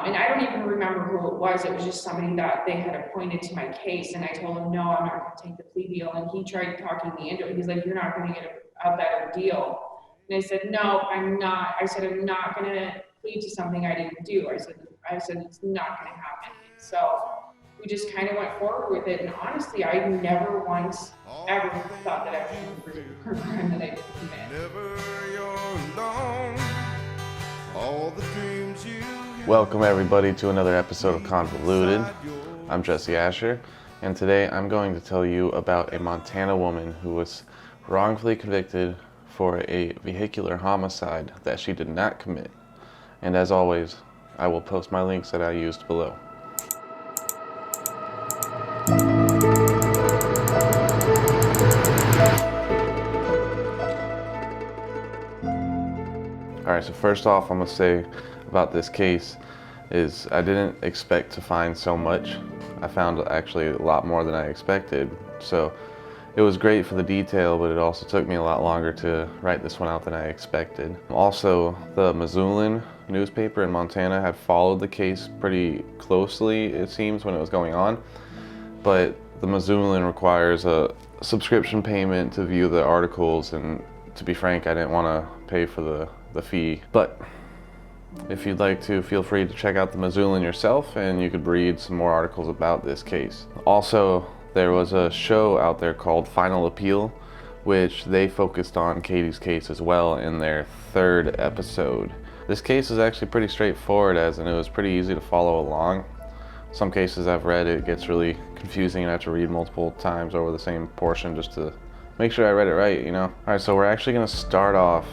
And I don't even remember who it was. It was just somebody that they had appointed to my case. And I told him, no, I'm not going to take the plea deal. And he tried talking me into it. He's like, you're not going to get a better deal. And I said, no, I'm not. I said, I'm not going to plead to something I didn't do. I said, it's not going to happen. So we just kind of went forward with it. And honestly, I never once ever thought that I was going to prove a crime that I didn't commit. Never you're alone. All the dreams you Welcome everybody to another episode of Convoluted. I'm Jesse Asher, and today I'm going to tell you about a Montana woman who was wrongfully convicted for a vehicular homicide that she did not commit. And as always, I will post my links that I used below. Alright, so first off, I'm going to say about this case is I didn't expect to find so much. I found actually a lot more than I expected. So it was great for the detail, but it also took me a lot longer to write this one out than I expected. Also, the Missoulian newspaper in Montana had followed the case pretty closely, it seems, when it was going on. But the Missoulian requires a subscription payment to view the articles, and to be frank, I didn't want to pay for the fee. But if you'd like to, feel free to check out the Missoulian yourself, and you could read some more articles about this case. Also, there was a show out there called Final Appeal, which they focused on Katie's case as well in their third episode. This case is actually pretty straightforward, as in it was pretty easy to follow along. Some cases I've read, it gets really confusing and I have to read multiple times over the same portion just to make sure I read it right, you know? Alright, so we're actually going to start off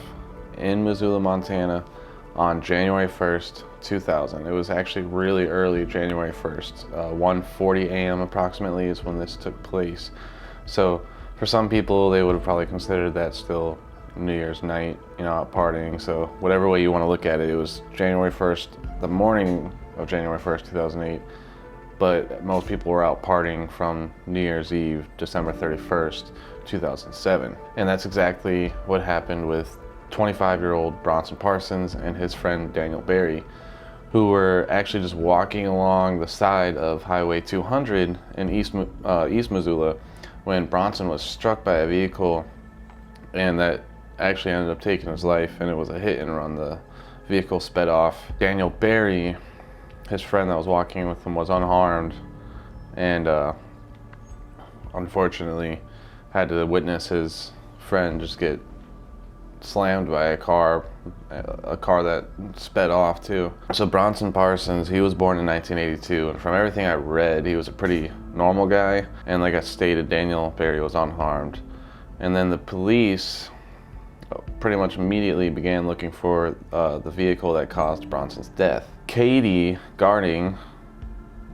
in Missoula, Montana on January 1st, 2000. It was actually really early, January 1st. 1:40 a.m. approximately is when this took place. So for some people, they would have probably considered that still New Year's night, you know, out partying. So whatever way you want to look at it, it was January 1st, the morning of January 1st, 2008. But most people were out partying from New Year's Eve, December 31st, 2007. And that's exactly what happened with 25-year-old Bronson Parsons and his friend Daniel Berry, who were actually just walking along the side of Highway 200 in East Missoula when Bronson was struck by a vehicle, and that actually ended up taking his life, and it was a hit and run. The vehicle sped off. Daniel Berry, his friend that was walking with him, was unharmed, and unfortunately had to witness his friend just get slammed by a car that sped off too. So Bronson Parsons, he was born in 1982, and from everything I read, he was a pretty normal guy, and like I stated, Daniel Berry was unharmed. And then the police pretty much immediately began looking for the vehicle that caused Bronson's death. Katie Garding,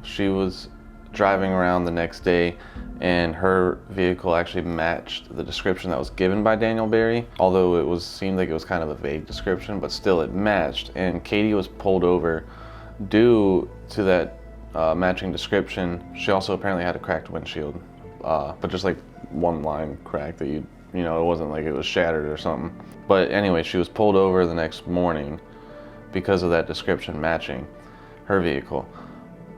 she was driving around the next day, and her vehicle actually matched the description that was given by Daniel Berry, although seemed like it was kind of a vague description, but still it matched. And Katie was pulled over due to that matching description. She also apparently had a cracked windshield, but just like one line crack that you know, it wasn't like it was shattered or something. But anyway, she was pulled over the next morning because of that description matching her vehicle.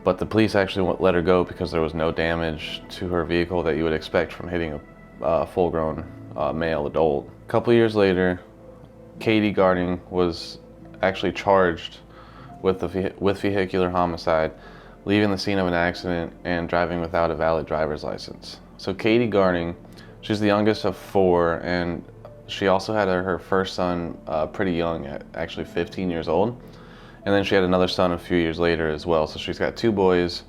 But the police actually let her go because there was no damage to her vehicle that you would expect from hitting a full-grown male adult. A couple years later, Katie Garding was actually charged with vehicular homicide, leaving the scene of an accident and driving without a valid driver's license. So Katie Garding, she's the youngest of four, and she also had her first son pretty young, at actually 15 years old. And then she had another son a few years later as well. So she's got two boys,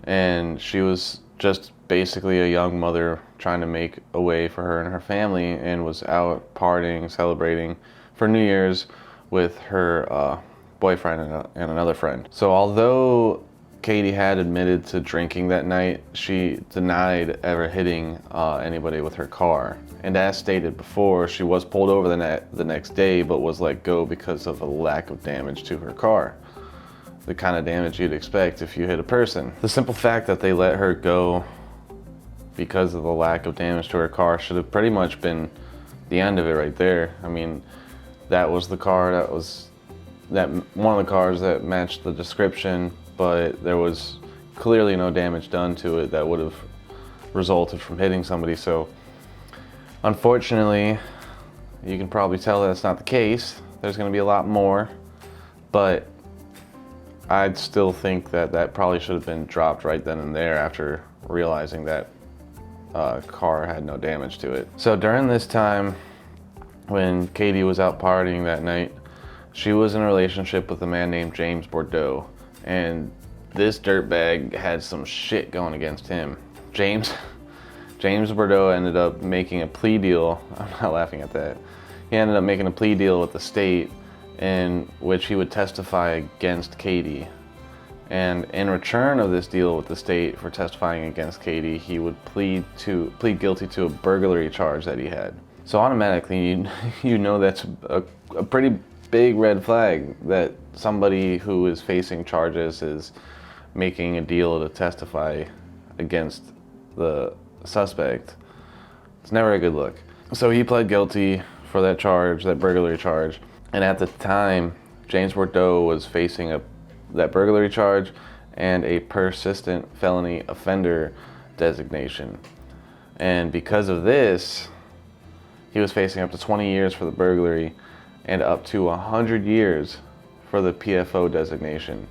and she was just basically a young mother trying to make a way for her and her family, and was out partying, celebrating for New Year's with her boyfriend and another friend. So although Katie had admitted to drinking that night, she denied ever hitting anybody with her car. And as stated before, she was pulled over the next day, but was let go because of a lack of damage to her car. The kind of damage you'd expect if you hit a person. The simple fact that they let her go because of the lack of damage to her car should have pretty much been the end of it right there. I mean, that was the car that was one of the cars that matched the description, but there was clearly no damage done to it that would have resulted from hitting somebody. So unfortunately, you can probably tell that's not the case. There's going to be a lot more, but I'd still think that probably should have been dropped right then and there after realizing that car had no damage to it. So during this time, when Katie was out partying that night, she was in a relationship with a man named James Bordeaux, and this dirtbag had some shit going against him. James Bordeaux ended up making a plea deal. I'm not laughing at that. He ended up making a plea deal with the state in which he would testify against Katie. And in return of this deal with the state for testifying against Katie, he would plead guilty to a burglary charge that he had. So automatically, you know that's a pretty big red flag that somebody who is facing charges is making a deal to testify against the suspect. It's never a good look. So he pled guilty for that charge, that burglary charge. And at the time, James Bordeaux was facing that burglary charge and a persistent felony offender designation. And because of this, he was facing up to 20 years for the burglary and up to 100 years for the PFO designation.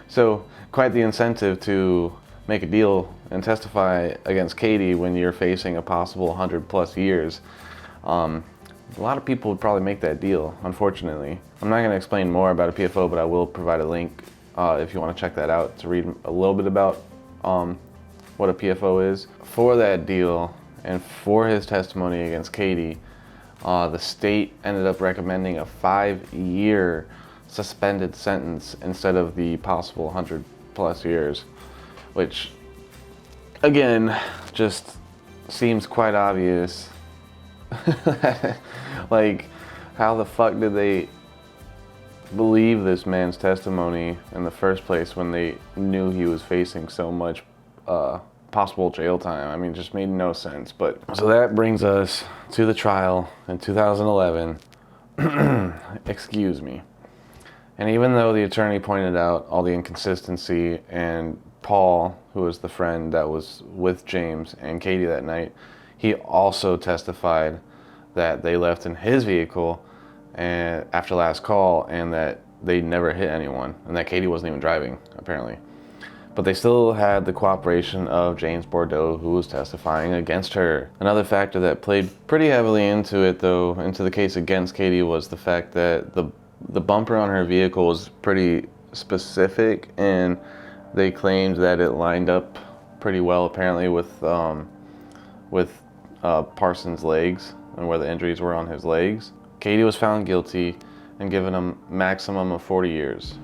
So quite the incentive to make a deal and testify against Katie when you're facing a possible 100+ years. A lot of people would probably make that deal, unfortunately. I'm not going to explain more about a PFO, but I will provide a link if you want to check that out to read a little bit about what a PFO is. For that deal and for his testimony against Katie, the state ended up recommending a 5-year suspended sentence instead of the possible 100+ years, which again just seems quite obvious. Like, how the fuck did they believe this man's testimony in the first place when they knew he was facing so much possible jail time? I mean, it just made no sense. But so that brings us to the trial in 2011. Excuse me. And even though the attorney pointed out all the inconsistency, and Paul, who was the friend that was with James and Katie that night, he also testified that they left in his vehicle and after last call, and that they never hit anyone, and that Katie wasn't even driving, apparently. But they still had the cooperation of James Bordeaux, who was testifying against her. Another factor that played pretty heavily into it, though, into the case against Katie, was the fact that the bumper on her vehicle was pretty specific, and they claimed that it lined up pretty well, apparently, with Parsons' legs and where the injuries were on his legs. Katie was found guilty and given a maximum of 40 years.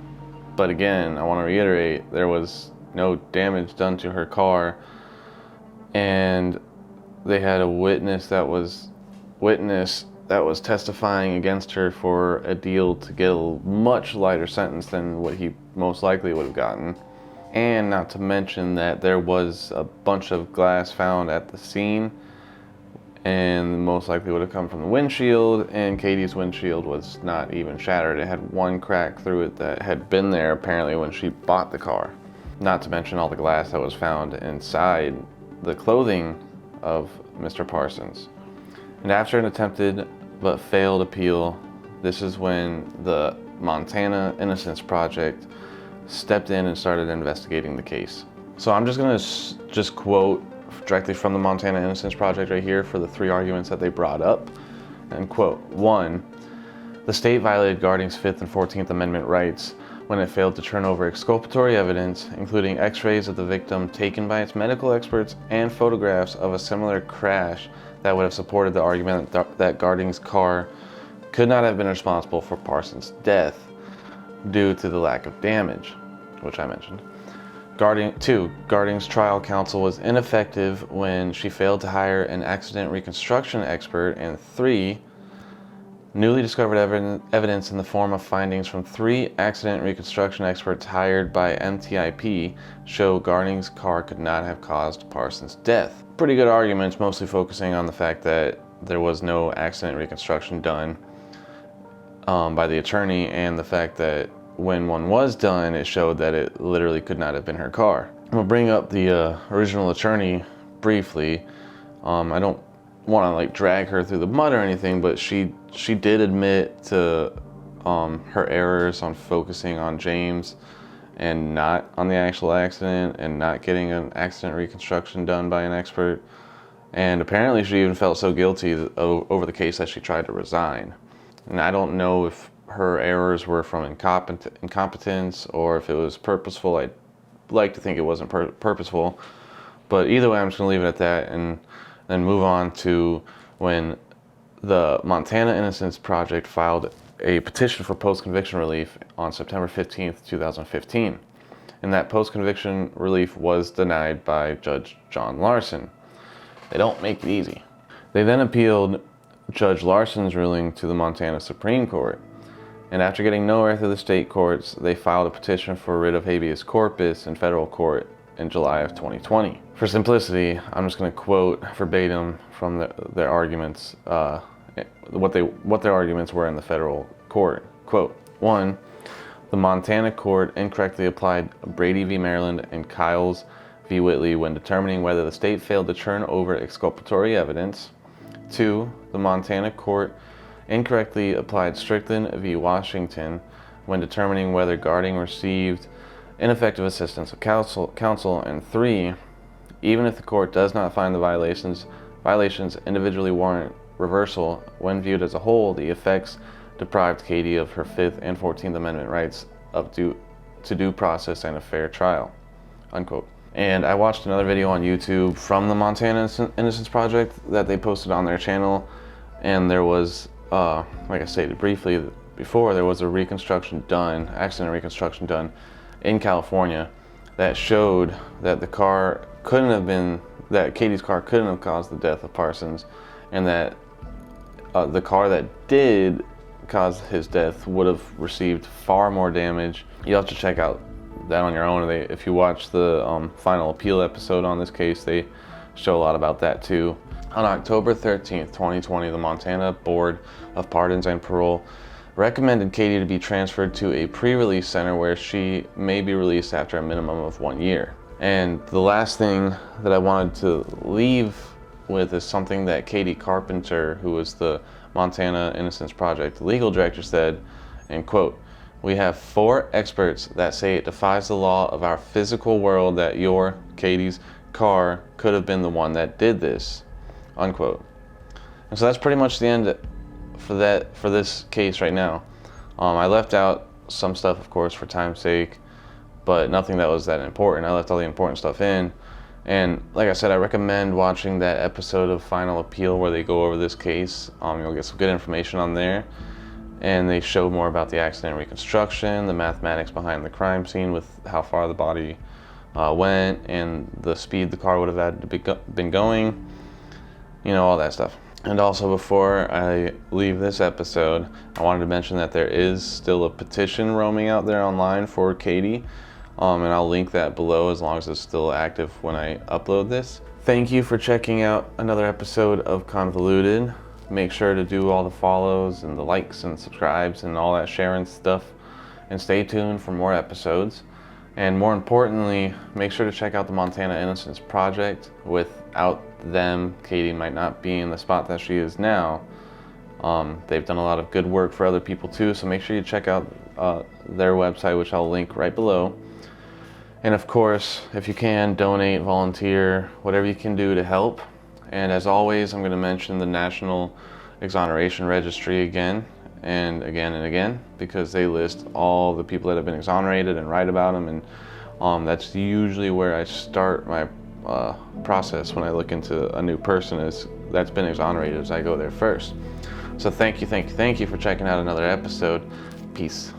But again, I want to reiterate, there was no damage done to her car, and they had a witness that was testifying against her for a deal to get a much lighter sentence than what he most likely would have gotten. And not to mention that there was a bunch of glass found at the scene, and most likely would have come from the windshield, and Katie's windshield was not even shattered. It had one crack through it that had been there apparently when she bought the car. Not to mention all the glass that was found inside the clothing of Mr. Parsons. And after an attempted but failed appeal, this is when the Montana Innocence Project stepped in and started investigating the case. So I'm just gonna quote directly from the Montana Innocence Project right here for the 3 arguments that they brought up. And quote, 1, the state violated Garding's 5th and 14th Amendment rights when it failed to turn over exculpatory evidence, including x-rays of the victim taken by its medical experts and photographs of a similar crash that would have supported the argument that Garding's car could not have been responsible for Parsons' death due to the lack of damage, which I mentioned. 2, Garding's trial counsel was ineffective when she failed to hire an accident reconstruction expert. And 3, newly discovered evidence in the form of findings from 3 accident reconstruction experts hired by MTIP show Garding's car could not have caused Parsons' death. Pretty good arguments, mostly focusing on the fact that there was no accident reconstruction done. by the attorney, and the fact that when one was done, it showed that it literally could not have been her car. I'm gonna bring up the original attorney briefly. I don't want to like drag her through the mud or anything, but she did admit to her errors on focusing on James and not on the actual accident, and not getting an accident reconstruction done by an expert. And apparently she even felt so guilty over the case that she tried to resign. And I don't know if her errors were from incompetence or if it was purposeful. I'd like to think it wasn't purposeful, but either way, I'm just gonna leave it at that and then move on to when the Montana Innocence Project filed a petition for post-conviction relief on September 15th, 2015. And that post-conviction relief was denied by Judge John Larson. They don't make it easy. They then appealed Judge Larson's ruling to the Montana Supreme Court. And after getting nowhere through the state courts, they filed a petition for writ of habeas corpus in federal court in July of 2020. For simplicity, I'm just going to quote verbatim from their arguments, what their arguments were in the federal court. Quote, 1, the Montana court incorrectly applied Brady v. Maryland and Kyles v. Whitley when determining whether the state failed to turn over exculpatory evidence. 2, the Montana court incorrectly applied Strickland v. Washington when determining whether Garding received ineffective assistance of counsel. And 3, even if the court does not find the violations individually warrant reversal, when viewed as a whole, the effects deprived Katie of her 5th and 14th Amendment rights to due process and a fair trial, unquote. And I watched another video on YouTube from the Montana Innocence Project that they posted on their channel, and there was, like I stated briefly before, there was a accident reconstruction done in California that showed that Katie's car couldn't have caused the death of Parsons, and that the car that did cause his death would have received far more damage. You'll have to check out that on your own. If you watch the final appeal episode on this case, they show a lot about that too. On October 13th, 2020, the Montana Board of Pardons and Parole recommended Katie to be transferred to a pre-release center where she may be released after a minimum of 1 year. And the last thing that I wanted to leave with is something that Katie Carpenter, who was the Montana Innocence Project legal director, said, and quote, "We have 4 experts that say it defies the law of our physical world that Katie's car could have been the one that did this," unquote. And so that's pretty much the end for this case right now. I left out some stuff, of course, for time's sake, but nothing that was that important. I left all the important stuff in. And like I said, I recommend watching that episode of Final Appeal where they go over this case. You'll get some good information on there. And they show more about the accident reconstruction, the mathematics behind the crime scene with how far the body went, and the speed the car would have had to been going, all that stuff. And also, before I leave this episode, I wanted to mention that there is still a petition roaming out there online for Katie. And I'll link that below as long as it's still active when I upload this. Thank you for checking out another episode of Convoluted. Make sure to do all the follows and the likes and subscribes and all that sharing stuff. And stay tuned for more episodes. And more importantly, make sure to check out the Montana Innocence Project. Without them, Katie might not be in the spot that she is now. They've done a lot of good work for other people too, so make sure you check out their website, which I'll link right below. And of course, if you can, donate, volunteer, whatever you can do to help. And as always, I'm going to mention the National Exoneration Registry again and again, because they list all the people that have been exonerated and write about them. And that's usually where I start my process when I look into a new person that's been exonerated, as I go there first. So thank you for checking out another episode. Peace.